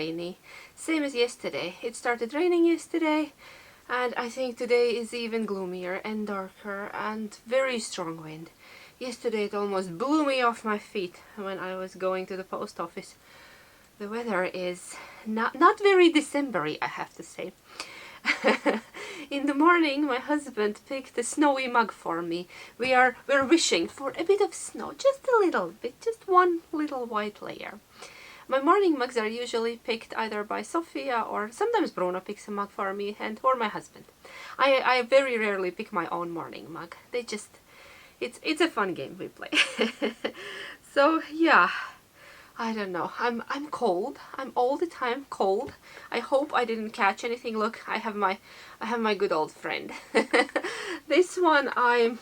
rainy. Same as yesterday. It started raining yesterday, and I think today is even gloomier and darker and very strong wind. Yesterday it almost blew me off my feet when I was going to the post office. The weather is not very December-y, I have to say. In the morning my husband picked a snowy mug for me. We're wishing for a bit of snow, just a little bit, just one little white layer. My morning mugs are usually picked either by Sophia, or sometimes Bruno picks a mug for me, or my husband. I very rarely pick my own morning mug. It's a fun game we play. So yeah, I don't know. I'm cold. I'm all the time cold. I hope I didn't catch anything. Look, I have my good old friend. This one I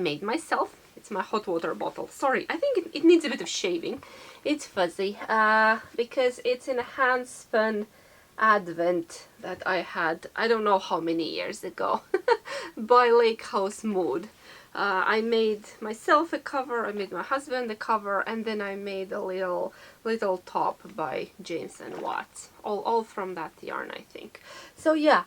made myself. It's my hot water bottle. Sorry, I think it needs a bit of shaving. It's fuzzy because it's in a hand spun advent that I had I don't know how many years ago by Lake House Mood. I made myself a cover, I made my husband a cover, and then I made a little top by James and Watts. All from that yarn, I think. So yeah,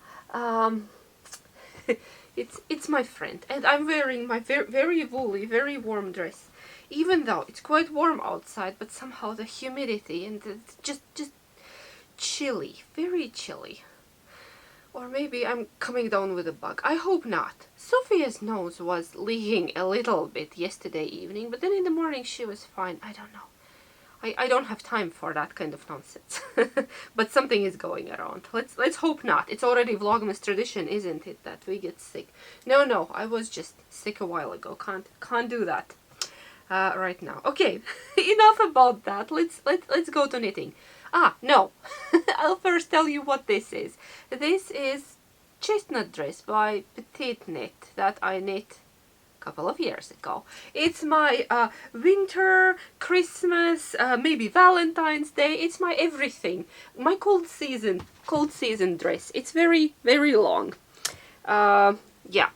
it's my friend, and I'm wearing my very woolly, very warm dress. Even though it's quite warm outside, but somehow the humidity and it's just chilly, very chilly. Or maybe I'm coming down with a bug. I hope not. Sophia's nose was leaking a little bit yesterday evening, but then in the morning she was fine. I don't know. I don't have time for that kind of nonsense. But something is going around. Let's hope not. It's already Vlogmas tradition, isn't it, that we get sick? No, I was just sick a while ago. Can't do that right now. Okay, enough about that. Let's go to knitting. No, I'll first tell you what this is. This is chestnut dress by Petite Knit that I knit a couple of years ago. It's my winter, Christmas, maybe Valentine's Day. It's my everything. My cold season dress. It's very long. Yeah,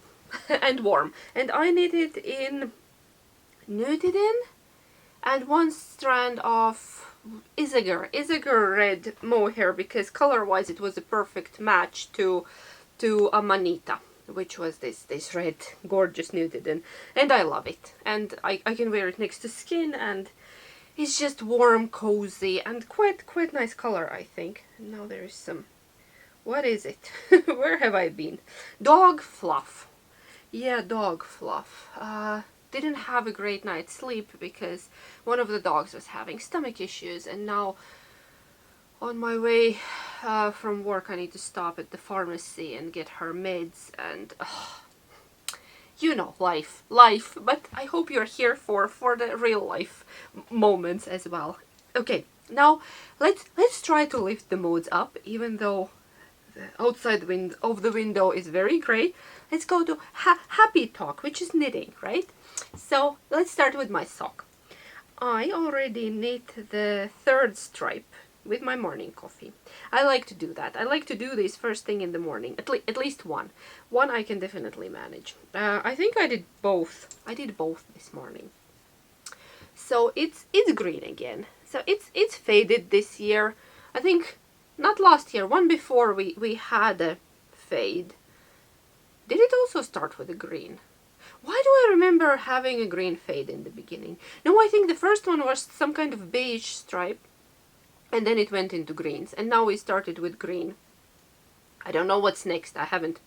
and warm. And I knitted in Nudiden and one strand of Isager red mohair, because color-wise it was a perfect match to Amanita, which was this red gorgeous Nudiden, and I love it. And I can wear it next to skin, and it's just warm, cozy, and quite nice color, I think. And now there is some... What is it? Where have I been? Dog fluff. Yeah, dog fluff. Didn't have a great night's sleep because one of the dogs was having stomach issues, and now on my way from work I need to stop at the pharmacy and get her meds, and you know, life, but I hope you're here for the real life moments as well. Okay, now let's try to lift the moods up, even though the outside wind of the window is very grey. Let's go to happy talk, which is knitting, right? So let's start with my sock. I already knit the third stripe with my morning coffee. I like to do that. I like to do this first thing in the morning. At least one. One I can definitely manage. I think I did both. I did both this morning. So it's green again. So it's faded this year. I think not last year. One before we had a fade. Did it also start with a green? Why do I remember having a green fade in the beginning? No, I think the first one was some kind of beige stripe, and then it went into greens, and now we started with green. I don't know what's next. I haven't...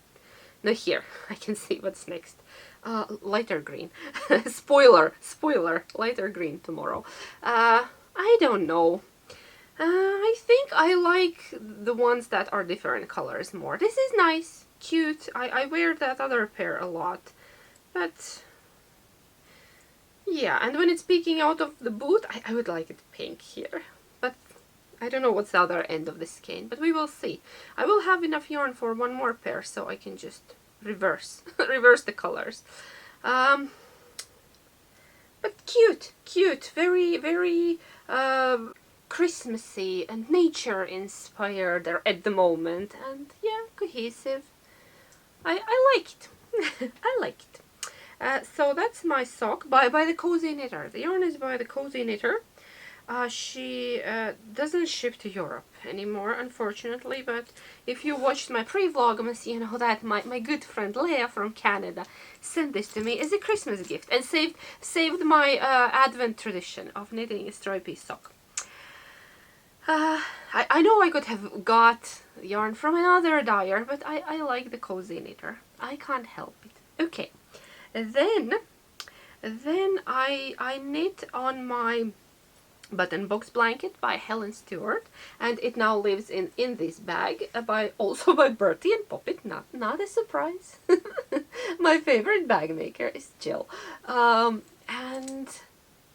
No, here. I can see what's next. Lighter green. Spoiler, lighter green tomorrow. I don't know. I think I like the ones that are different colors more. This is nice, cute. I wear that other pair a lot. But yeah, and when it's peeking out of the boot, I would like it pink here. But I don't know what's the other end of the skein, but we will see. I will have enough yarn for one more pair, so I can just reverse the colors. But cute, very Christmassy and nature inspired at the moment, and yeah, cohesive. I like it. I like it. So that's my sock by the Cozy Knitter. The yarn is by the Cozy Knitter. She doesn't ship to Europe anymore, unfortunately, but if you watched my pre-vlogmas, you know that my good friend Leah from Canada sent this to me as a Christmas gift and saved my Advent tradition of knitting a stripy sock. I know I could have got yarn from another dyer, but I like the cozy knitter. I can't help it. Okay, then I knit on my button box blanket by Helen Stewart, and it now lives in this bag also by Bertie and Poppet. Not a surprise. My favorite bag maker is Jill, and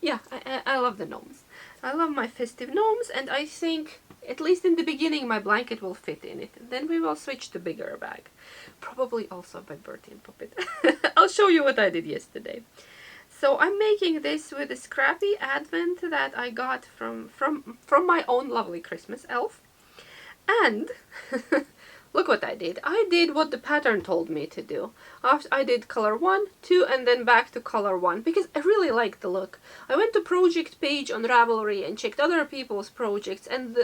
yeah, I love the gnomes. I love my festive gnomes, and I think at least in the beginning my blanket will fit in it. Then we will switch to bigger bag, probably also by Bertie and Poppet. I'll show you what I did yesterday. So I'm making this with a scrappy Advent that I got from my own lovely Christmas elf. And look what I did. I did what the pattern told me to do. After I did color 1, 2, and then back to color 1 because I really liked the look. I went to project page on Ravelry and checked other people's projects, and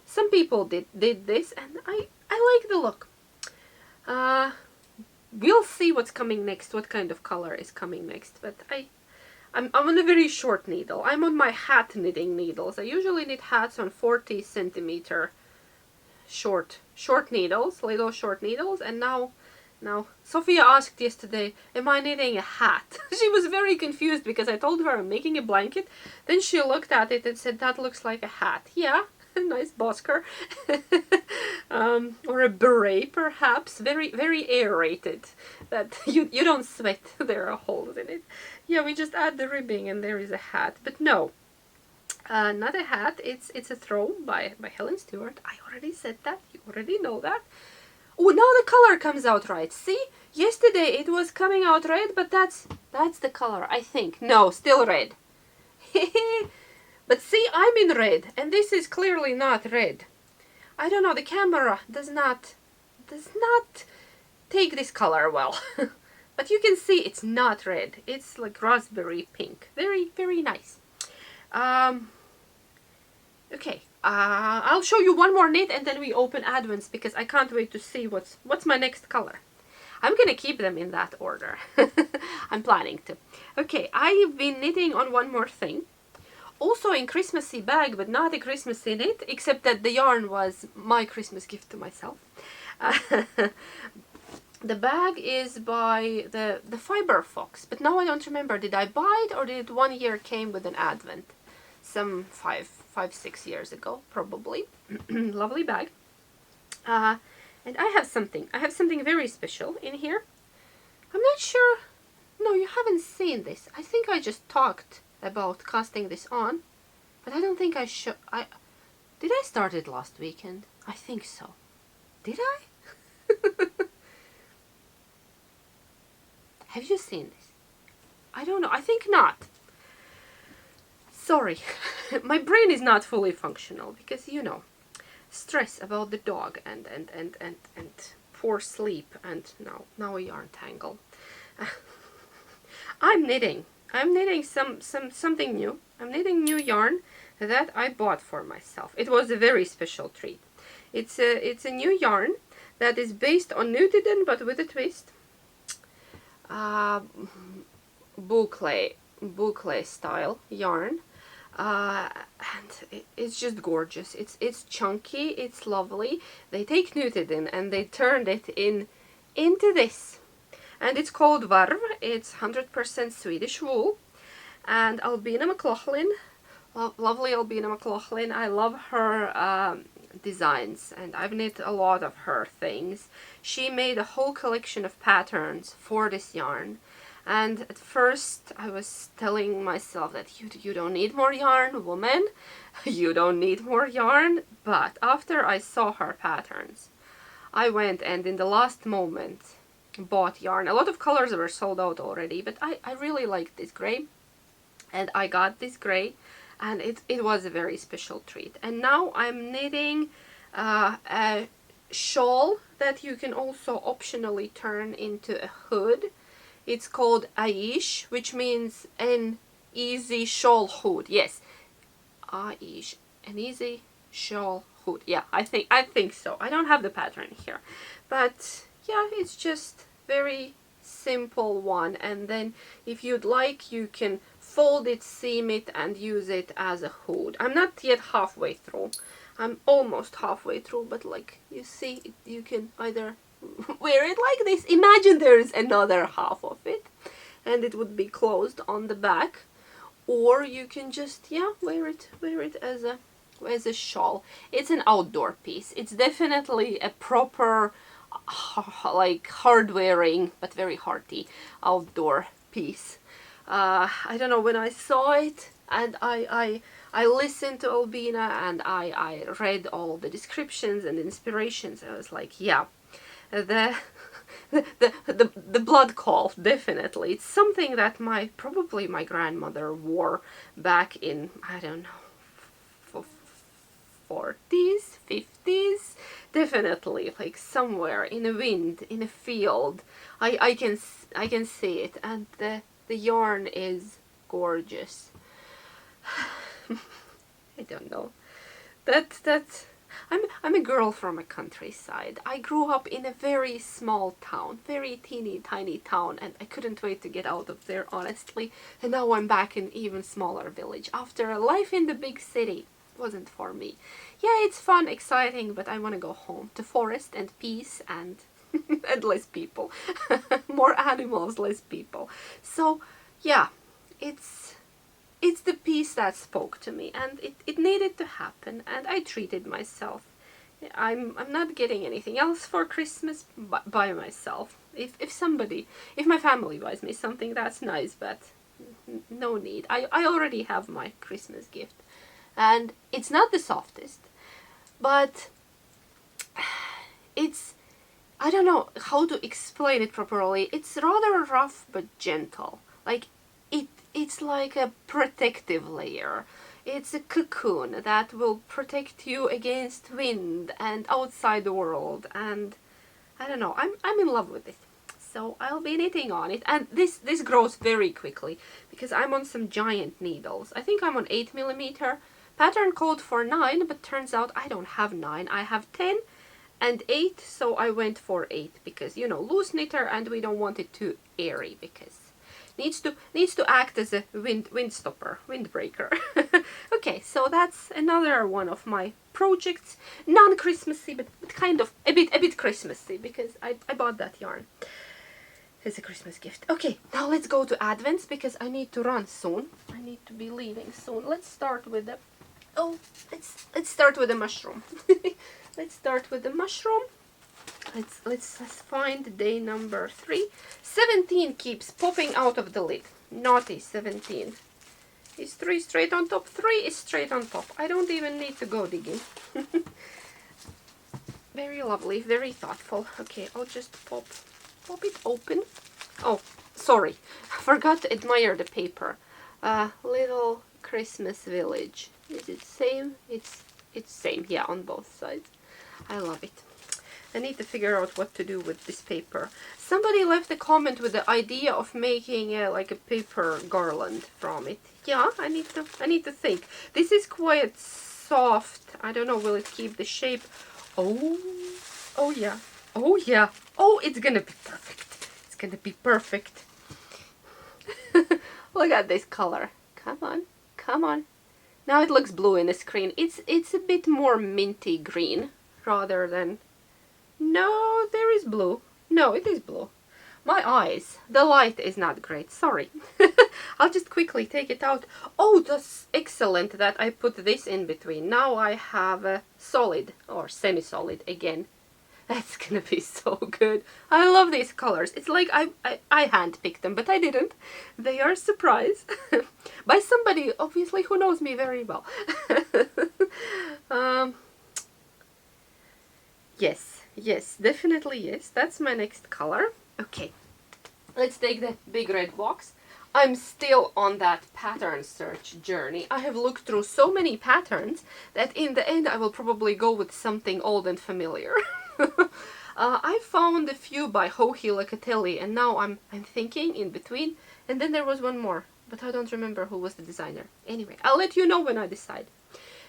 some people did this, and I like the look. We'll see what's coming next, what kind of color is coming next, but I'm on a very short needle. I'm on my hat knitting needles. I usually knit hats on 40 centimeter short needles, little short needles, and now Sophia asked yesterday, am I knitting a hat? She was very confused because I told her I'm making a blanket. Then she looked at it and said, that looks like a hat. Yeah, a nice bosker. Or a beret perhaps, very aerated, that you don't sweat. There are holes in it. Yeah, we just add the ribbing and there is a hat. But no, not a hat. It's a throw by Helen Stewart. I already said that. You already know that. Oh, now the color comes out right. See, yesterday it was coming out red, but that's the color, I think. No, still red. But see, I'm in red, and this is clearly not red. I don't know, the camera does not take this color well. But you can see it's not red. It's like raspberry pink. Very nice. Okay, I'll show you one more knit and then we open Advents because I can't wait to see what's my next color. I'm gonna keep them in that order. I'm planning to. Okay, I've been knitting on one more thing. Also in Christmassy bag, but not a Christmassy knit, except that the yarn was my Christmas gift to myself. The bag is by the Fiber Fox, but now I don't remember, did I buy it or did it 1 year came with an Advent? Some 5-6 years ago, probably. Lovely bag. And I have something very special in here. I'm not sure, no, you haven't seen this. I think I just talked about casting this on, but I don't think did I start it last weekend? I think so. Did I? Have you seen this? I don't know, I think not. Sorry, my brain is not fully functional because, you know, stress about the dog and poor sleep and now a yarn tangle. I'm knitting something new. I'm knitting new yarn that I bought for myself. It was a very special treat. It's a new yarn that is based on Newtiden but with a twist. Boucle style yarn. And it's just gorgeous. It's chunky, it's lovely. They take Newtiden and they turned it into this. And it's called Varv. It's 100% Swedish wool. And Albina McLaughlin, lovely Albina McLaughlin, I love her designs and I've knit a lot of her things. She made a whole collection of patterns for this yarn. And at first I was telling myself that you don't need more yarn, woman. You don't need more yarn. But after I saw her patterns, I went and in the last moment bought yarn. A lot of colors were sold out already, but I really liked this gray. And I got this gray and it was a very special treat. And now I'm knitting a shawl that you can also optionally turn into a hood. It's called Aish, which means an easy shawl hood. Yes, Aish, an easy shawl hood. Yeah, I think so. I don't have the pattern here, but yeah, it's just very simple one. And then if you'd like, you can fold it, seam it, and use it as a hood. I'm not yet halfway through. I'm almost halfway through, but like you see, you can either wear it like this. Imagine there's another half of it, and it would be closed on the back, or you can just, yeah, wear it as a shawl. It's an outdoor piece. It's definitely a proper like hard wearing but very hearty outdoor piece. I don't know, when I saw it and I listened to Albina and I read all the descriptions and inspirations, I was like, yeah, the the blood call, definitely. It's something that probably my grandmother wore back in, I don't know, 40s, 50s, definitely, like somewhere in a wind, in a field. I can see it, and the yarn is gorgeous. I don't know. I'm a girl from a countryside. I grew up in a very small town, very teeny tiny town, and I couldn't wait to get out of there, honestly. And now I'm back in even smaller village. After a life in the big city wasn't for me. Yeah, it's fun, exciting, but I want to go home to forest and peace and and less people. More animals, less people. So yeah, it's the piece that spoke to me, and it needed to happen, and I treated myself. I'm not getting anything else for Christmas by myself. If my family buys me something, that's nice, but no need. I already have my Christmas gift, and it's not the softest, but it's, I don't know how to explain it properly. It's rather rough but gentle. Like it's like a protective layer. It's a cocoon that will protect you against wind and outside the world, and I don't know, I'm in love with it. So I'll be knitting on it, and this grows very quickly because I'm on some giant needles. I think I'm on 8mm. Pattern called for 9, but turns out I don't have 9. I have 10 and 8, so I went for 8 because, you know, loose knitter, and we don't want it too airy because needs to act as a windbreaker. Okay, so that's another one of my projects, non-Christmassy, but kind of a bit Christmassy, because I bought that yarn as a Christmas gift. Okay, now let's go to Advents because I need to run soon. I need to be leaving soon. Let's start with the let's start with the mushroom. Let's start with the mushroom. Let's find day number 3. 17 keeps popping out of the lid. Naughty 17. Is 3 straight on top? 3 is straight on top. I don't even need to go digging. Very lovely, very thoughtful. Okay, I'll just pop it open. Oh, sorry, I forgot to admire the paper. Little Christmas village. Is it same? It's same, yeah, on both sides. I love it. I need to figure out what to do with this paper. Somebody left a comment with the idea of making like a paper garland from it. Yeah, I need to think. This is quite soft. I don't know, will it keep the shape? Oh yeah. Oh yeah. Oh, it's gonna be perfect. It's gonna be perfect. Look at this color. Come on, come on. Now it looks blue in the screen. It's a bit more minty green rather than... No, there is blue. No, it is blue. My eyes. The light is not great. Sorry. I'll just quickly take it out. Oh, that's excellent that I put this in between. Now I have a solid or semi-solid again. That's gonna be so good. I love these colors. It's like I handpicked them, but I didn't. They are a surprise. By somebody, obviously, who knows me very well. Yes, definitely yes. That's my next color. Okay, let's take the big red box. I'm still on that pattern search journey. I have looked through so many patterns that in the end I will probably go with something old and familiar. I found a few by Joji Locatelli, and now I'm thinking in between. And then there was one more. but I don't remember who was the designer. Anyway, I'll let you know when I decide.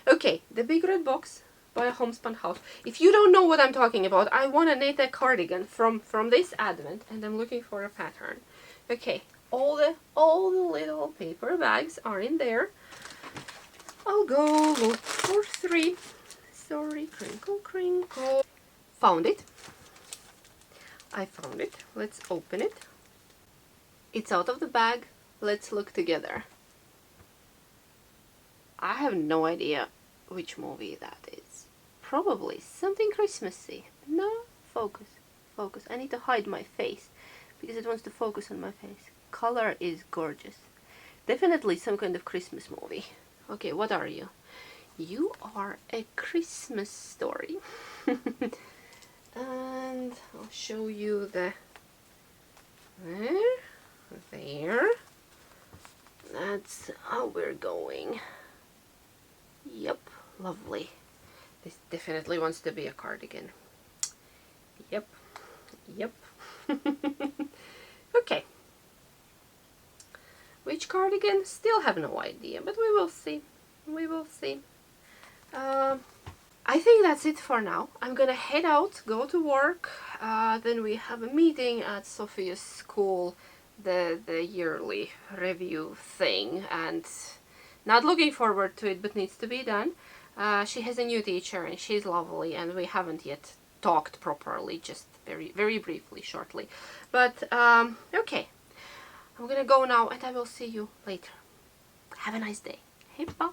Okay, the big red box by a Homespun House. If you don't know what I'm talking about, I want to knit a cardigan from this advent, and I'm looking for a pattern. Okay, all the little paper bags are in there. I'll go look for 3. Sorry, crinkle, crinkle. Found it. I found it. Let's open it. It's out of the bag. Let's look together. I have no idea which movie that is. Probably something Christmassy. No, focus, focus. I need to hide my face because it wants to focus on my face. Color is gorgeous. Definitely some kind of Christmas movie. Okay, what are you? You are a Christmas story. And I'll show you the there. That's how we're going. Yep, lovely. This definitely wants to be a cardigan. Yep, yep. Okay. Which cardigan? Still have no idea, but we will see. We will see. I think that's it for now. I'm gonna head out, go to work. Then we have a meeting at Sophia's school, the yearly review thing, and not looking forward to it, but needs to be done. She has a new teacher and she's lovely, and we haven't yet talked properly, just very briefly, shortly. But okay, I'm gonna go now and I will see you later. Have a nice day. Hey, bye.